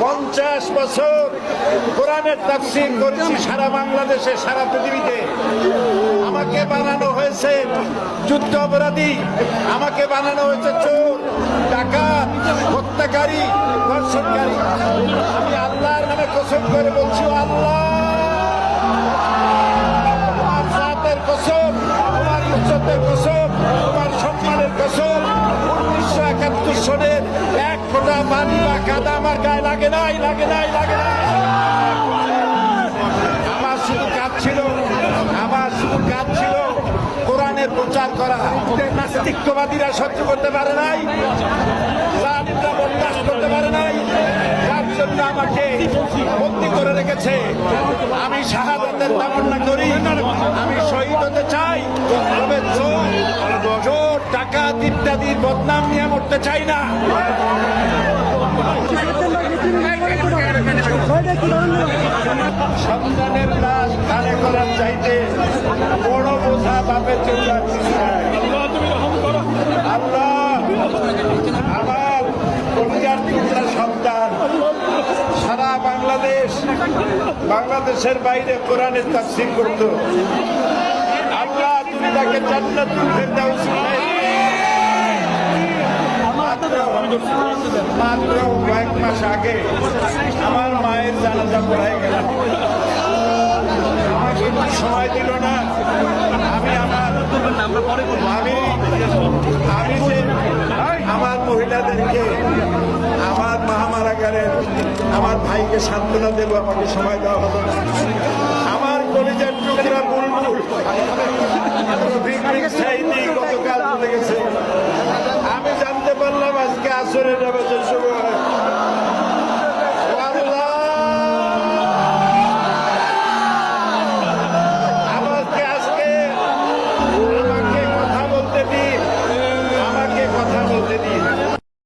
50 বছর কোরআনের তাফসীর করেছি সারা বাংলাদেশে, সারা পৃথিবীতে। আমাকে বানানো হয়েছে যুদ্ধ অপরাধী, আমাকে বানানো হয়েছে চোর, ডাকাত, হত্যাকারী, ধর্ষণকারী। আমি আল্লাহর নামে কসম করে বলছি, আল্লাহ তোমার জাতের কসম, তোমার ইজ্জতের কসম, তোমার সম্মানের কসম, 1971 সনের এক ফোঁটা পানি বা কাদা আমার গায়ে লাগে নাই, লাগে নাই, লাগে নাই। আমার শুধু কাজ ছিল, আমার শুধু কাজ ছিল কোরআনের প্রচার করা। নাস্তিকবাদীরা সহ্য করতে পারে নাই, জালিমরা বরদাস্ত করতে পারে নাই, যার জন্য আমাকে বন্দী করে রেখেছে। আমি শাহাদাতের তামান্না করি, আমি শহীদ হতে চাই, তবে চোর, ডাকাত ইত্যাদির বদনাম নিয়ে মরতে চাই না। সন্তানের লাশ ধারে করার চাইতে বড় বোঝা বাপের চিন্তা। আল্লাহ আমার পরিবার টুকরা সন্তান সারা বাংলাদেশের বাইরে কোরআনের তাফসীর করত। আল্লাহ তুমি তাকে জান্নাতুল ফেরদাউস মাত্র কয়েক মাস আগে আমার মায়ের জানাজা পড়াই গেল। আমাকে সময় দিল না। আমি আমার মহিলাদেরকে, আমার মারা গেলেন, আমার ভাইকে সান্ত্বনা দেবো, আমাকে সময় দেওয়া হলো না। আমার কলেজের টুকরা বুলবুল গতকাল চলে গেছে। আমি জানতে পারলাম আজকে আসরের নামাজের সময়